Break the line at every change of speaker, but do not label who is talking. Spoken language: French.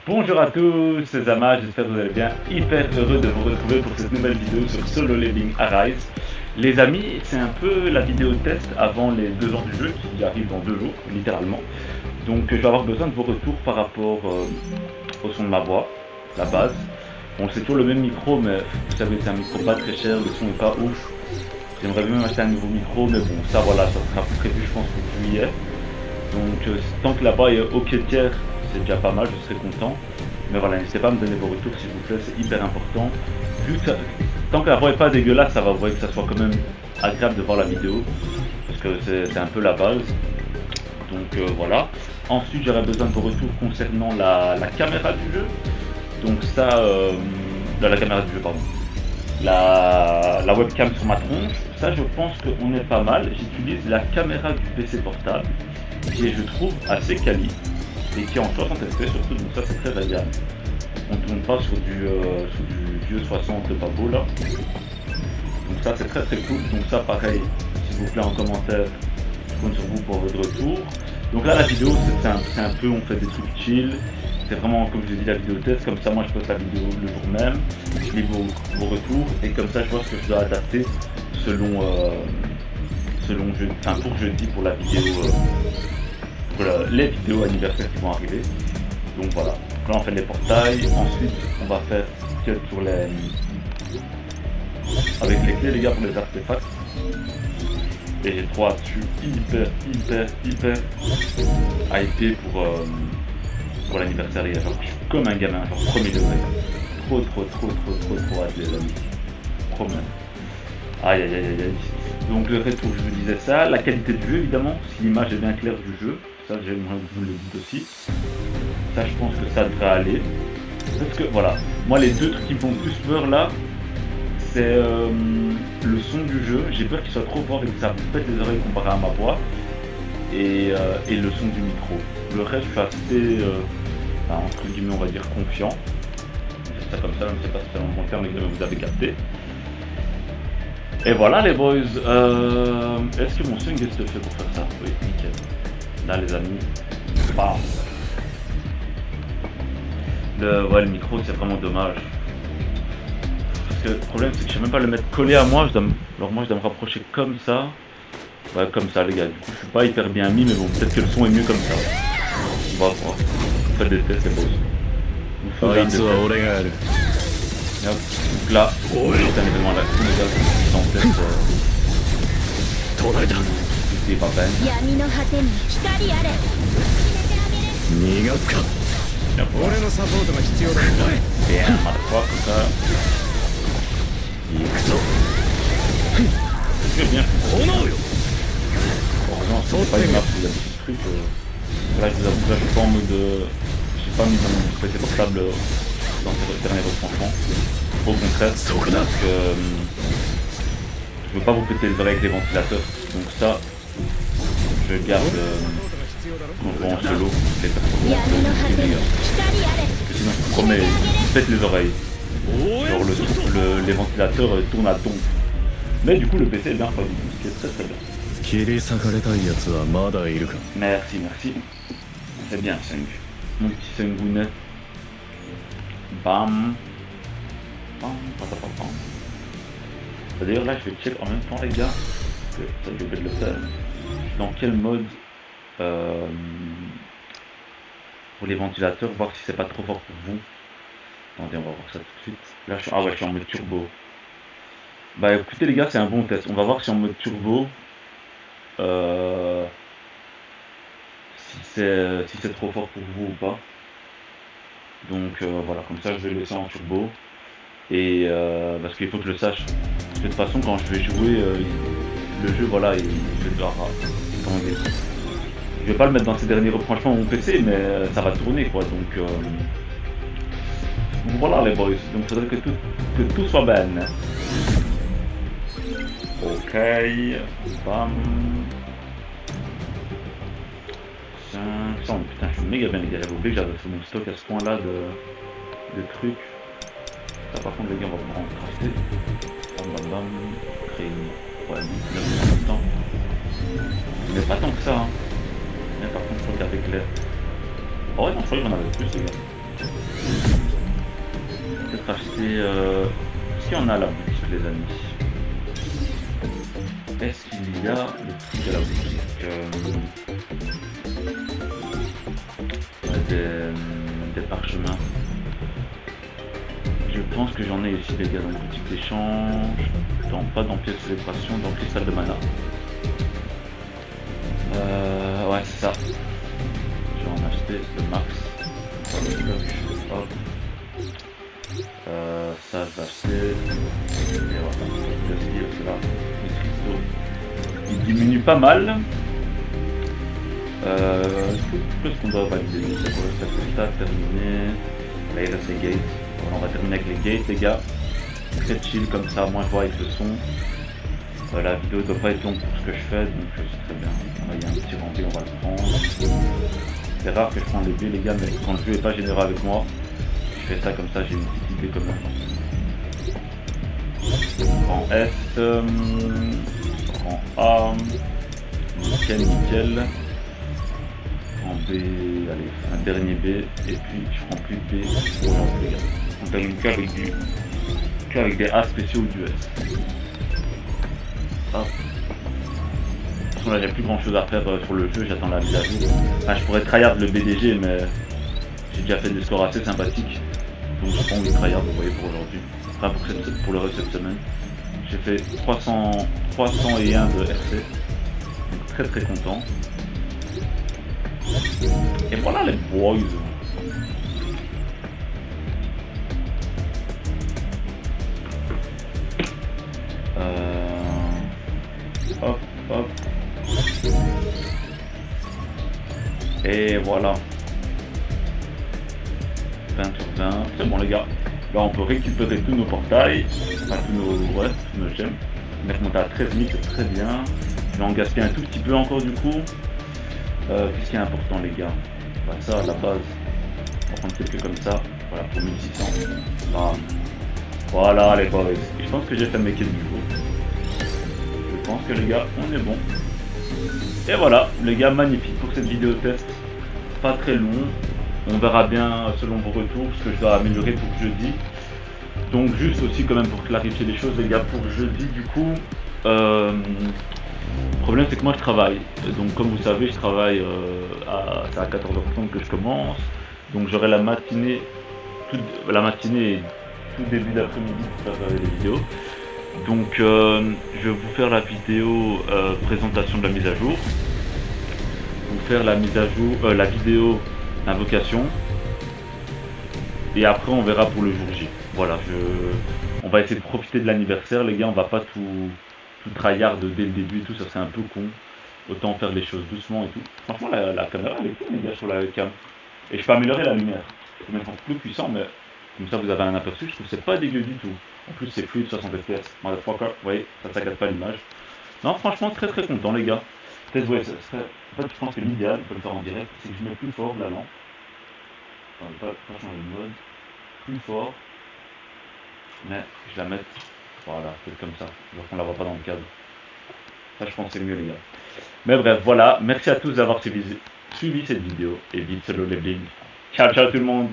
Bonjour à tous, c'est Zama, j'espère que vous allez bien. Hyper heureux de vous retrouver pour cette nouvelle vidéo sur Solo Leveling Arise. Les amis, c'est un peu la vidéo test avant les 2 ans du jeu qui arrive dans 2 jours, littéralement. Donc je vais avoir besoin de vos retours par rapport au son de ma voix, la base. Bon, c'est toujours le même micro, mais vous savez, c'est un micro pas très cher, le son est pas ouf. J'aimerais bien acheter un nouveau micro, mais bon, ça voilà, ça sera prévu je pense pour juillet. Donc tant que là-bas est ok tiers, c'est déjà pas mal, je serai content. Mais voilà, n'hésitez pas à me donner vos retours s'il vous plaît, c'est hyper important. Vu que tant que la voix est pas dégueulasse, ça va vous voyez que ça soit quand même agréable de voir la vidéo. Parce que c'est un peu la base. Donc voilà. Ensuite j'aurais besoin de vos retours concernant la caméra du jeu. Donc ça, la caméra du jeu pardon. La webcam sur ma tronche, ça je pense qu'on est pas mal. J'utilise la caméra du PC portable qui est je trouve assez quali et qui est en 60 fps surtout, donc ça c'est très agréable. On tourne pas sur du vieux 60 pas beau là. Donc ça c'est très très cool. Donc ça pareil, s'il vous plaît en commentaire, je compte sur vous pour votre retour. Donc là la vidéo c'est un peu on fait des trucs chill. C'est vraiment comme je vous ai dit la vidéo test, comme ça moi je poste la vidéo le jour même, je lis vos retours et comme ça je vois ce que je dois adapter selon pour jeudi pour la vidéo les vidéos anniversaires qui vont arriver. Donc voilà. Là on fait les portails. Ensuite on va faire cut sur les avec les clés les gars pour les artefacts. Et j'ai trop hâte, je suis hyper hypé pour l'anniversaire. Genre je suis comme un gamin, genre premier degré. Trop hâte les amis. Trop même. Aïe aïe aïe aïe aïe. Donc le retour, je vous disais ça. La qualité du jeu évidemment, si l'image est bien claire du jeu. Ça j'aimerais que vous le dites aussi. Ça je pense que ça devrait aller. Parce que voilà, moi les deux trucs qui me font plus peur là, c'est le son du jeu. J'ai peur qu'il soit trop fort et que ça me pète les oreilles comparé à ma voix. Et le son du micro. Le reste je suis assez entre guillemets on va dire confiant. C'est ça comme ça, je ne sais pas si c'est un bon terme mais vous avez capté. Et voilà les boys, est-ce que mon swing est fait pour faire ça? Oui, nickel. Là les amis, bam. Le micro c'est vraiment dommage. Parce que le problème c'est que je sais même pas le mettre collé à moi, alors moi je dois me rapprocher comme ça. Ouais comme ça les gars, du coup je suis pas hyper bien mis mais bon peut-être que le son est mieux comme ça. On va voir. Faites des tests les boys. Vous faites un des tests. Hop. Donc là, c'est un événement à la con les gars, sans test. C'est pas peine. Bien, motherfucker, ça. C'est bien. Heureusement, c'est pas une map où il y a des petits trucs. Là, je vous avoue que là, je suis pas en mode. J'ai pas mis mon PC portable dans ce dernier retranchement. Au contraire, donc je veux pas vous péter les oreilles avec les ventilateurs. Donc ça, je garde quand je vais en solo les personnes. Sinon, je vous promets, je pète les oreilles. Genre les ventilateurs tournent à tombe. Mais du coup, le PC est bien produit, ce qui est très bien. Merci, merci. C'est bien, Sung. Mon petit Sungune. Bam. Bam, pam. D'ailleurs, là, je vais check en même temps, les gars. Que ça, j'ai oublié de le faire. Dans quel mode pour les ventilateurs, voir si c'est pas trop fort pour vous. Attendez, on va voir ça tout de suite. Là, je suis en mode turbo. Bah écoutez les gars, c'est un bon test. On va voir si en mode turbo, si c'est trop fort pour vous ou pas. Donc voilà, comme ça je vais laisser en turbo. Et parce qu'il faut que je le sache. Parce que de toute façon quand je vais jouer le jeu, voilà, comment dire. Je vais pas le mettre dans ces derniers retranchements de mon PC, mais ça va tourner quoi. Donc voilà les boys. Donc il faudrait que tout soit ben. Ok, bam. Putain, je suis méga bien les gars, j'avais oublié que j'avais fait mon stock à ce point là de trucs. Ça par contre les gars on va pouvoir en crafter. Bam, créer une... Ouais, 9 en même temps. Mais pas tant que ça hein. Mais par contre je crois qu'avec l'air... Oh ouais non, je crois que j'en avais plus les gars. Peut-être acheter... Est-ce qu'il y en a à la boutique, les amis? Est-ce qu'il y a des trucs à la boutique des parchemins. Je pense que j'en ai ici, les gars, dans la boutique d'échange. Pas dans pièce de célébration, dans cristal de mana. Ouais, c'est ça. Je vais en acheter le max. Hop. Ça, je vais acheter. Et voilà. C'est là. Les cristaux. Il diminue pas mal. Qu'est-ce qu'on doit valider? C'est pour le stat terminé. Là, il reste les gates. Voilà, on va terminer avec les gates, les gars. Très chill comme ça, moi je vois avec le son. La vidéo doit pas être longue pour ce que je fais, donc c'est très bien. Il y a un petit rendu, on va le prendre. C'est rare que je prenne les billes, les gars, mais quand le jeu est pas généreux avec moi, je fais ça comme ça, j'ai une petite idée comme ça. En S, en A, nickel, nickel. En B, allez, un dernier B, et puis je prends plus de B pour aujourd'hui, les gars. On termine qu'avec des A spéciaux ou du S. Hop. De toute façon, là, j'ai plus grand chose à faire sur le jeu, j'attends la mise à jour. Enfin, je pourrais tryhard le BDG, mais j'ai déjà fait des scores assez sympathiques. Donc j'ai pas envie de tryhard, vous voyez, pour aujourd'hui. Enfin, pour le reste de cette semaine. J'ai fait 301 de RC. Donc très très content. Et voilà les boys. Hop, hop. Et voilà. 20 sur 20. C'est bon les gars. Là on peut récupérer tous nos portails. Enfin tous nos gemmes. Mettre monter à 13 000, c'est très bien. Je vais en gaspiller un tout petit peu encore du coup. Qu'est-ce qui est important les gars? Bah, ça à la base. On va prendre quelques comme ça. Voilà pour 1600. Voilà les boys. Et je pense que j'ai fait mes quêtes du coup. Je pense que les gars, on est bon. Et voilà, les gars, magnifique pour cette vidéo test. Pas très long. On verra bien selon vos retours ce que je dois améliorer pour jeudi. Donc juste aussi quand même pour clarifier les choses les gars, pour jeudi du coup. Le problème c'est que moi je travaille. Donc comme vous savez, je travaille c'est à 14h30 que je commence. Donc j'aurai la matinée et tout début d'après-midi pour faire les vidéos. Donc je vais vous faire la vidéo présentation de la mise à jour, vous faire la mise à jour, la vidéo invocation, et après on verra pour le jour J. Voilà, on va essayer de profiter de l'anniversaire les gars, on va pas tout tryhard dès le début et tout, ça c'est un peu con, autant faire les choses doucement et tout. Franchement la caméra elle est cool les gars sur la webcam, et je peux améliorer la lumière, je vais mettre plus puissant, mais comme ça vous avez un aperçu, je trouve que c'est pas dégueu du tout. En plus c'est fluide, 60 fps, motherfucker, vous voyez, ça saccade pas l'image. Non franchement très très content les gars. Peut-être ouais, ça serait... En fait je pense que l'idéal, on peut le faire en direct, c'est que je mets plus fort la lampe. Enfin, pas changer de mode. Plus fort. Mais je la mette, voilà, peut-être comme ça, alors qu'on la voit pas dans le cadre. Ça je pense que c'est mieux les gars. Mais bref, voilà, merci à tous d'avoir suivi cette vidéo, et vite solo les bling. Ciao ciao tout le monde.